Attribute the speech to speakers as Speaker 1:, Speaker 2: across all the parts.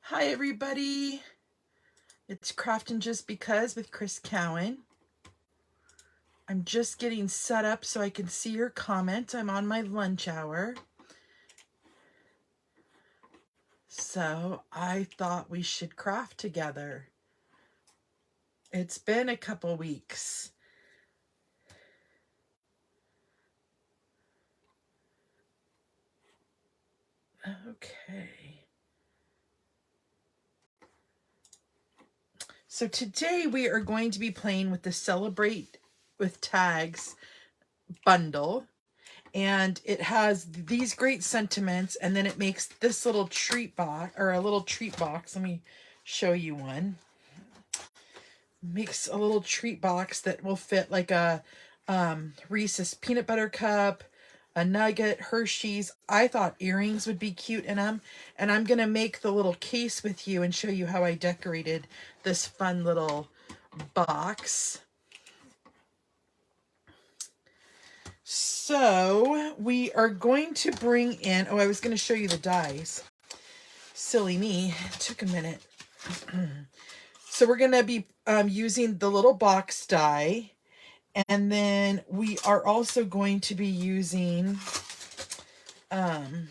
Speaker 1: Hi everybody, it's Craftin' Just Because with Chris Cowan. I'm just getting set up so I can see your comments. I'm on my lunch hour. So I thought we should craft together. It's been a couple weeks. Okay. So today we are going to be playing with the Celebrate with Tags bundle. And it has these great sentiments, and then it makes this little treat box, or a little treat box. Let me show you one. Makes a little treat box that will fit like a Reese's peanut butter cup, a nugget, Hershey's. I thought earrings would be cute in them, and I'm gonna make the little case with you and show you how I decorated this fun little box. So we are going to bring in, I was going to show you the dies. Silly me, it took a minute. So we're going to be using the little box die. And then we are also going to be using the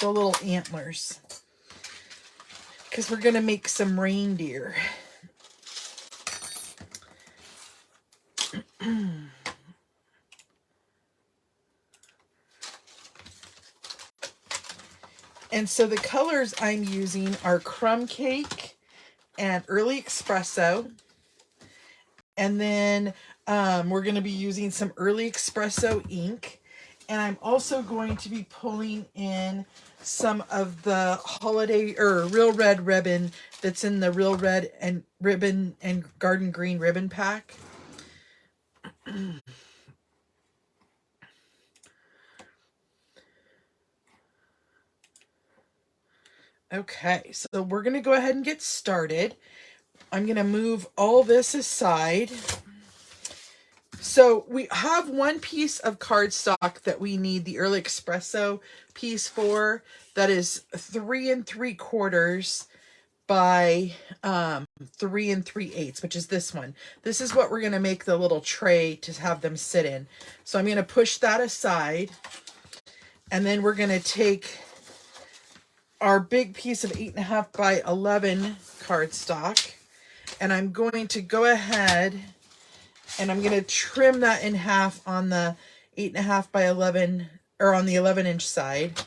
Speaker 1: little antlers. Because we're going to make some reindeer. And so the colors I'm using are Crumb Cake and Early Espresso. And then we're going to be using some Early Espresso ink. And I'm also going to be pulling in some of the holiday or Real Red ribbon that's in the Real Red and ribbon and Garden Green ribbon pack. Okay, so we're going to go ahead and get started. I'm going to move all this aside. So we have one piece of cardstock that we need the Early Espresso piece for. That is 3 3/4 by 3 3/8, which is this one. This is what we're going to make the little tray to have them sit in. So I'm going to push that aside. And then we're going to take our big piece of 8.5 by 11 cardstock. And I'm going to go ahead and I'm going to trim that in half on the 8.5 by 11, or on the 11-inch side.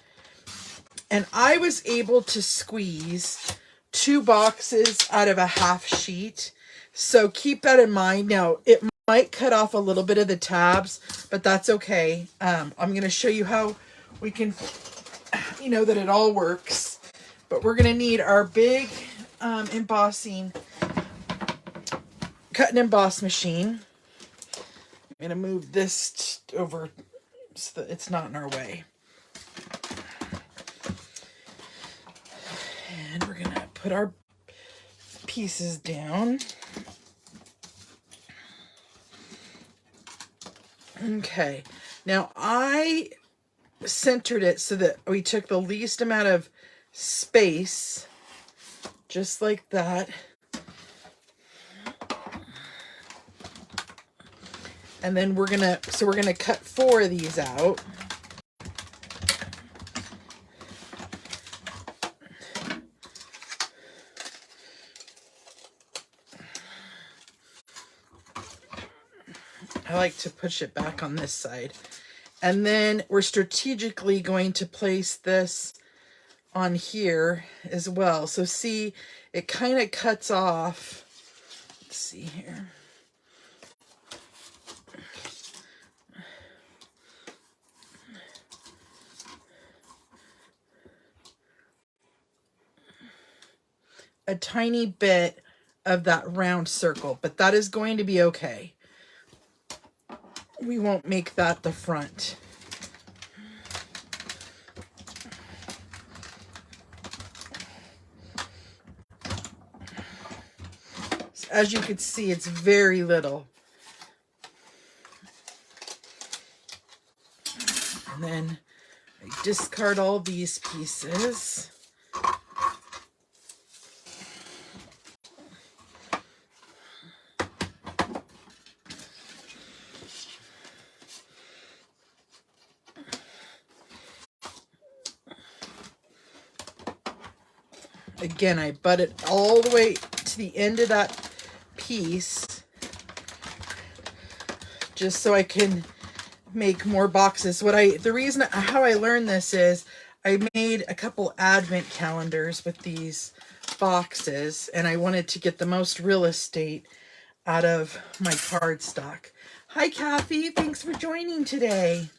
Speaker 1: And I was able to squeeze 2 boxes out of a half sheet. So keep that in mind. Now, it might cut off a little bit of the tabs, but that's okay. I'm going to show you how we can, that it all works. But we're going to need our big embossing cut and emboss machine. I'm going to move this over so that it's not in our way. And we're going to put our pieces down. Okay. Now I centered it so that we took the least amount of space, just like that. And then we're gonna cut 4 of these out. I like to push it back on this side. And then we're strategically going to place this on here as well. So see, it kind of cuts off. Let's see here. A tiny bit of that round circle, but that is going to be okay. We won't make that the front. So as you can see, it's very little. And then I discard all these pieces. Again, I butt it all the way to the end of that piece just so I can make more boxes. The reason how I learned this is I made a couple advent calendars with these boxes, and I wanted to get the most real estate out of my cardstock. Hi, Kathy. Thanks for joining today.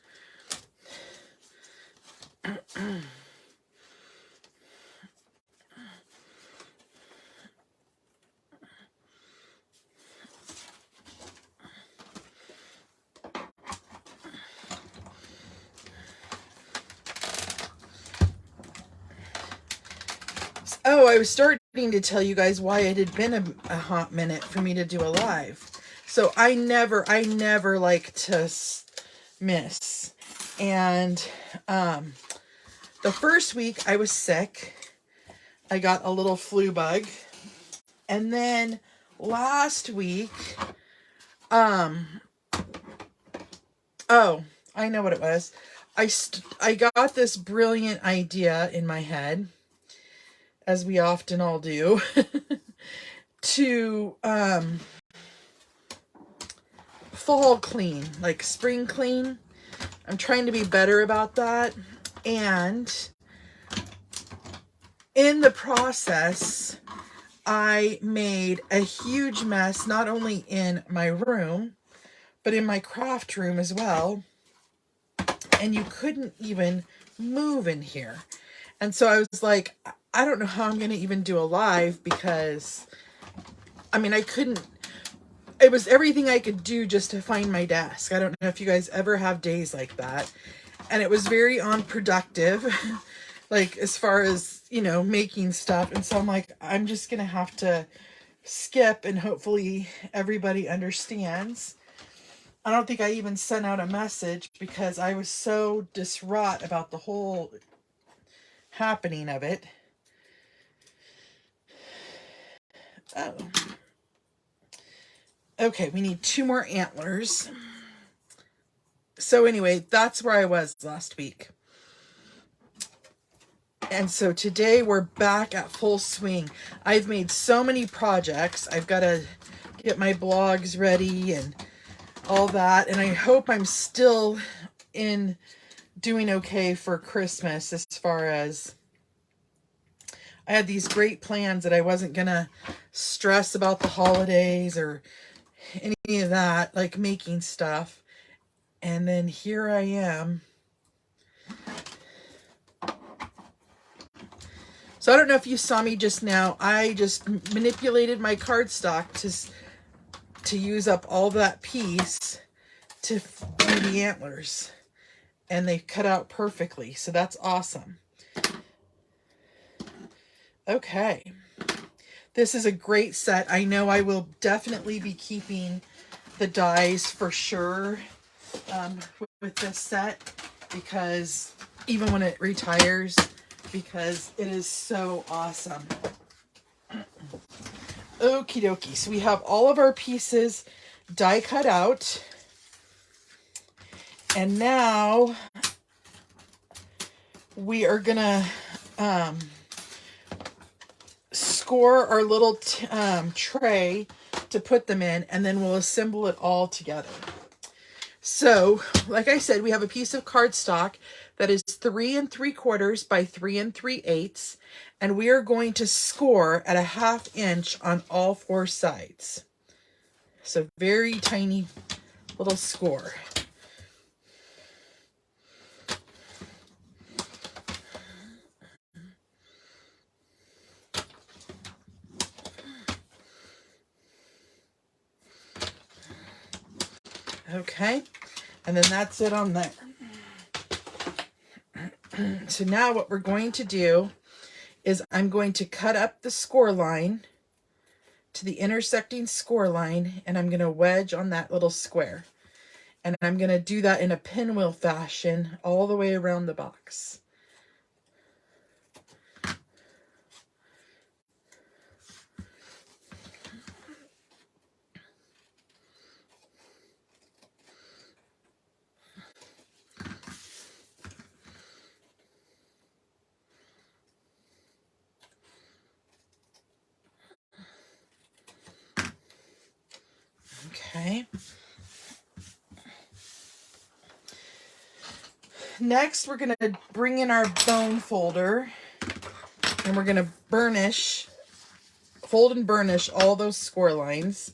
Speaker 1: Oh, I was starting to tell you guys why it had been a hot minute for me to do a live. So I never like to miss. And the first week I was sick. I got a little flu bug. And then last week, oh, I know what it was. I got this brilliant idea in my head, as we often all do, to fall clean, like spring clean. I'm trying to be better about that. And in the process, I made a huge mess, not only in my room, but in my craft room as well. And you couldn't even move in here. And so I was like, I don't know how I'm going to even do a live, because I mean, I couldn't, it was everything I could do just to find my desk. I don't know if you guys ever have days like that. And it was very unproductive, like as far as, you know, making stuff. And so I'm like, I'm just going to have to skip, and hopefully everybody understands. I don't think I even sent out a message because I was so distraught about the whole happening of it. Oh. Okay, we need 2 more antlers. So anyway, that's where I was last week. And so today we're back at full swing. I've made so many projects. I've got to get my blogs ready and all that. And I hope I'm still doing okay for Christmas, as far as I had these great plans that I wasn't going to stress about the holidays or any of that, like making stuff. And then here I am. So I don't know if you saw me just now. I just manipulated my cardstock to use up all that piece to do the antlers. And they cut out perfectly. So that's awesome. Okay. This is a great set. I know I will definitely be keeping the dies for sure with this set, because even when it retires, because it is so awesome. Okie dokie. So we have all of our pieces die cut out. And now we are gonna score our little tray to put them in, and then we'll assemble it all together. So, like I said, we have a piece of cardstock that is 3 3/4 by 3 3/8, and we are going to score at a 1/2 inch on all 4 sides. So very tiny little score. Okay, and then that's it on there. So now what we're going to do is I'm going to cut up the score line to the intersecting score line, and I'm going to wedge on that little square. And I'm going to do that in a pinwheel fashion all the way around the box. Okay. Next, we're going to bring in our bone folder, and we're going to burnish, fold and burnish all those score lines,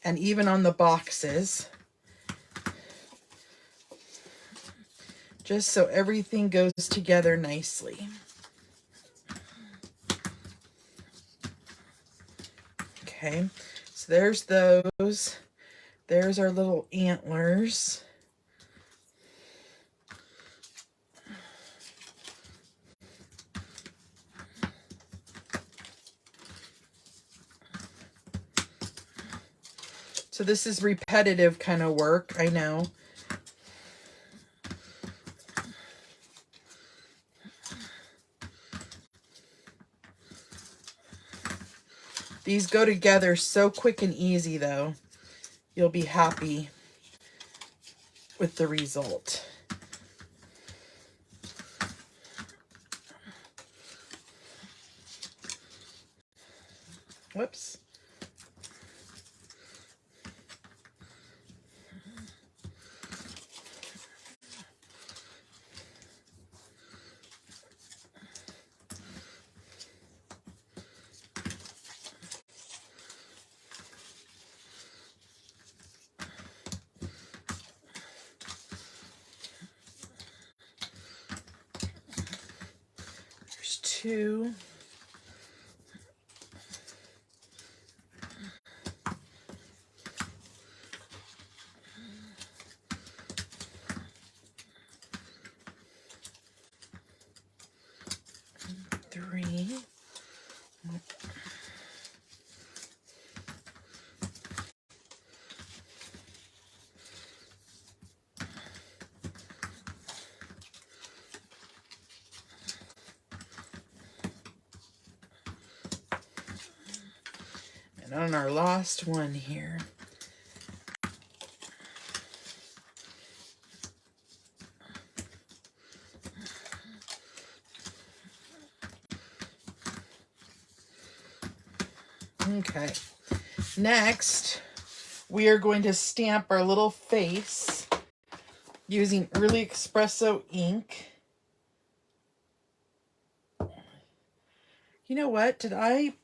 Speaker 1: and even on the boxes, just so everything goes together nicely. Okay, so there's those. There's our little antlers. So this is repetitive kind of work, I know. These go together so quick and easy, though. You'll be happy with the result. Whoops. There's 2. Three. And on our last one here. Okay. Next, we are going to stamp our little face using Early Espresso ink. You know what? Did I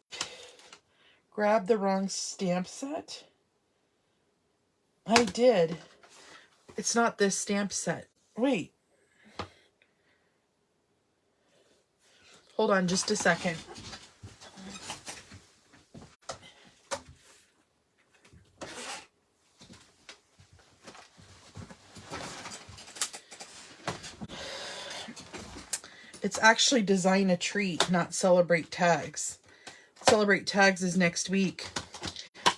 Speaker 1: grab the wrong stamp set? I did. It's not this stamp set. Wait. Hold on just a second. It's actually Design a Treat, not Celebrate Tags. Celebrate Tags is next week.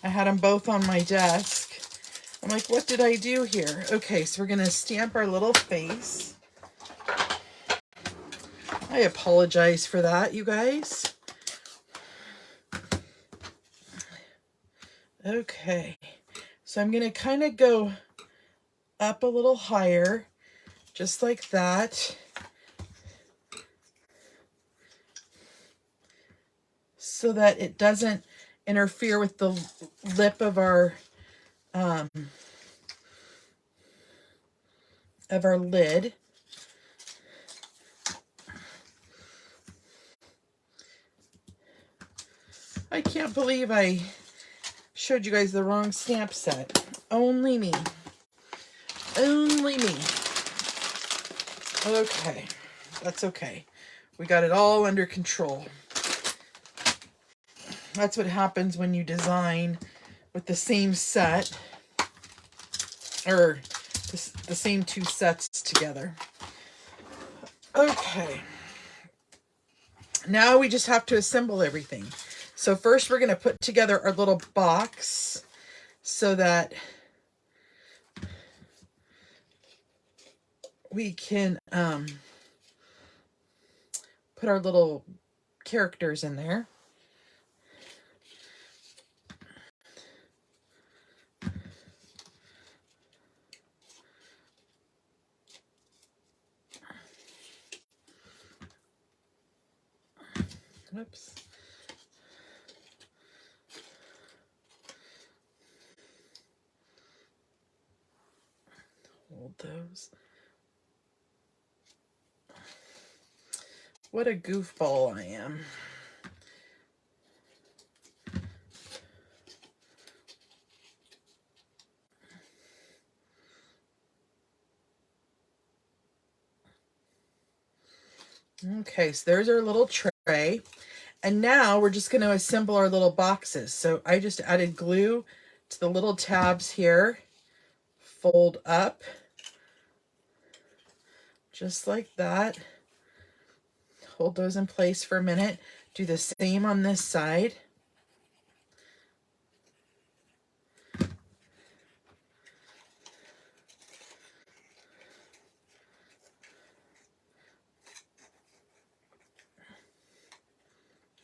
Speaker 1: I had them both on my desk. I'm like, what did I do here? Okay, so we're going to stamp our little face. I apologize for that, you guys. Okay, so I'm going to kind of go up a little higher, just like that. So that it doesn't interfere with the lip of our lid. I can't believe I showed you guys the wrong stamp set. Only me. Only me. Okay, that's okay. We got it all under control. That's what happens when you design with the same set, or the same 2 sets together. Okay. Now we just have to assemble everything. So first we're going to put together our little box so that we can put our little characters in there. Whoops. Hold those. What a goofball I am. Okay, so there's our little tray. And now we're just going to assemble our little boxes. So I just added glue to the little tabs here. Fold up. Just like that. Hold those in place for a minute. Do the same on this side.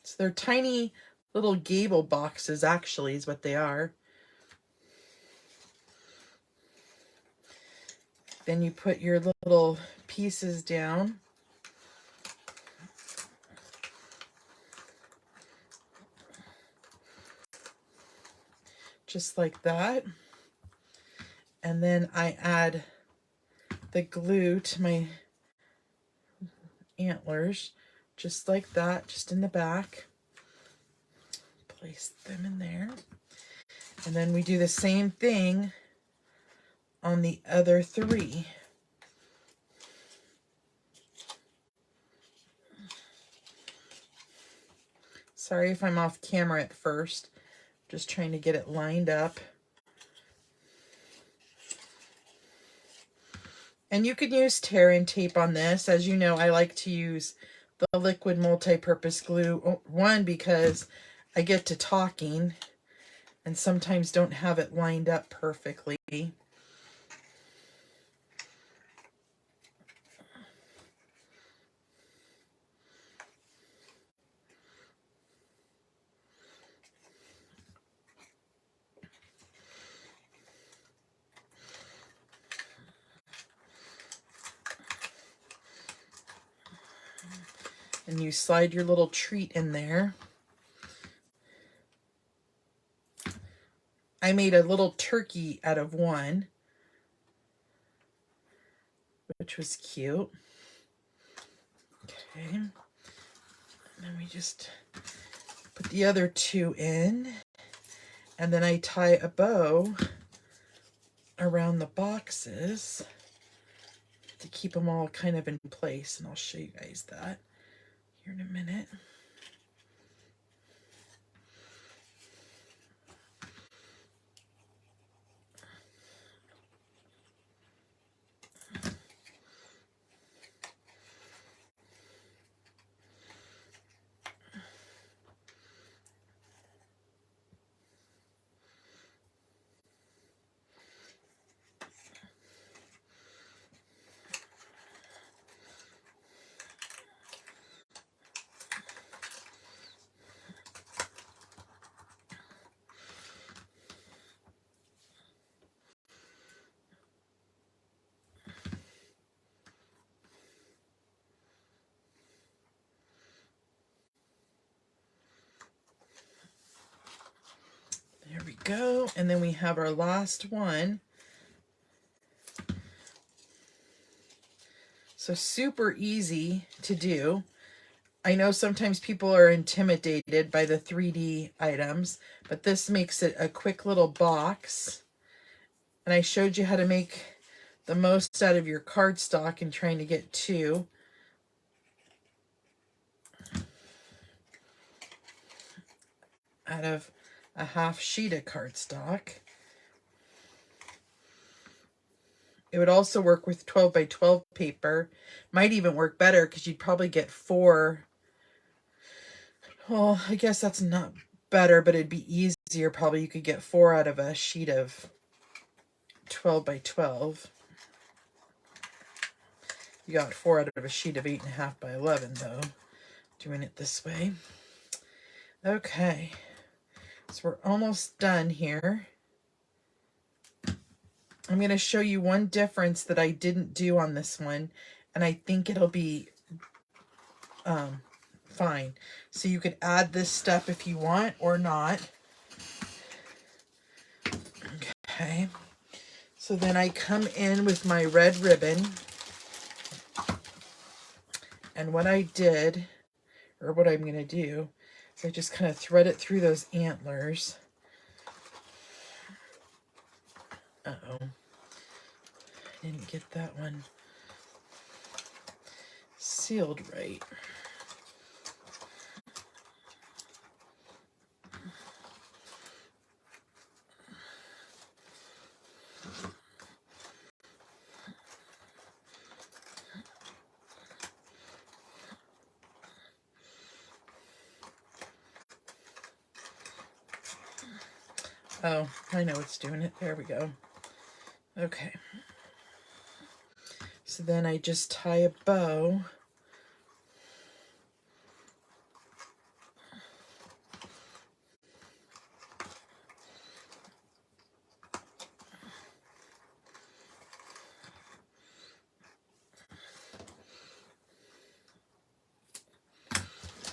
Speaker 1: So they're tiny little gable boxes, actually, is what they are. Then you put your little pieces down. Just like that. And then I add the glue to my antlers, just like that, just in the back. Place them in there. And then we do the same thing on the other three. Sorry if I'm off camera at first. Just trying to get it lined up. And you could use tear and tape on this. As you know, I like to use the liquid multi-purpose glue. One, because I get to talking and sometimes don't have it lined up perfectly. And you slide your little treat in there. I made a little turkey out of one, which was cute. Okay. And then we just put the other two in. And then I tie a bow around the boxes to keep them all kind of in place. And I'll show you guys that here in a minute. There we go. And then we have our last one. So super easy to do. I know sometimes people are intimidated by the 3D items, but this makes it a quick little box. And I showed you how to make the most out of your cardstock and trying to get two. Out of a half sheet of cardstock. It would also work with 12 by 12 paper. Might even work better because you'd probably get 4. Well, I guess that's not better, but it'd be easier. Probably you could get 4 out of a sheet of 12 by 12. You got 4 out of a sheet of 8.5 by 11 though, doing it this way. Okay, so we're almost done here. I'm going to show you one difference that I didn't do on this one, and I think it'll be fine. So you could add this step if you want or not. Okay, so then I come in with my red ribbon, and what I did, or what I'm going to do, is I just kind of thread it through those antlers. Uh-oh, I didn't get that one sealed right. Oh, I know it's doing it. There we go. Okay. So then I just tie a bow.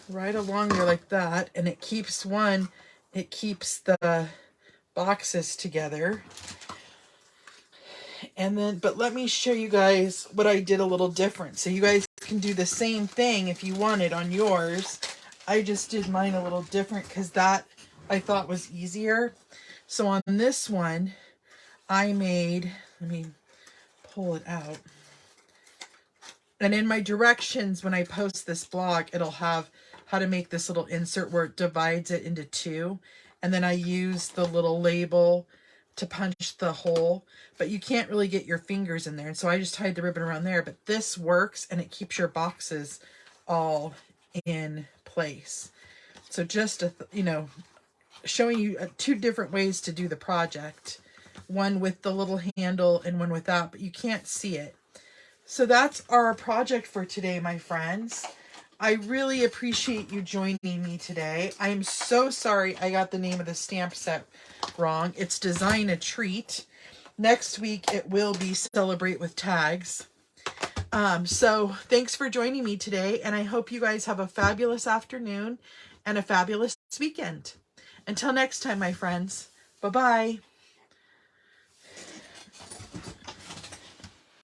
Speaker 1: Right along there like that, and it keeps the boxes together. And then, but let me show you guys what I did a little different. So you guys can do the same thing if you wanted on yours. I just did mine a little different because that I thought was easier. So on this one, I made, let me pull it out. And in my directions, when I post this blog, it'll have how to make this little insert where it divides it into 2. And then I use the little label to punch the hole, but you can't really get your fingers in there. And so I just tied the ribbon around there, but this works and it keeps your boxes all in place. So just, showing you 2 different ways to do the project. One with the little handle and one without, but you can't see it. So that's our project for today, my friends. I really appreciate you joining me today. I'm so sorry I got the name of the stamp set wrong. It's Design a Treat. Next week it will be Celebrate with Tags. So thanks for joining me today, and I hope you guys have a fabulous afternoon and a fabulous weekend. Until next time, my friends. Bye-bye.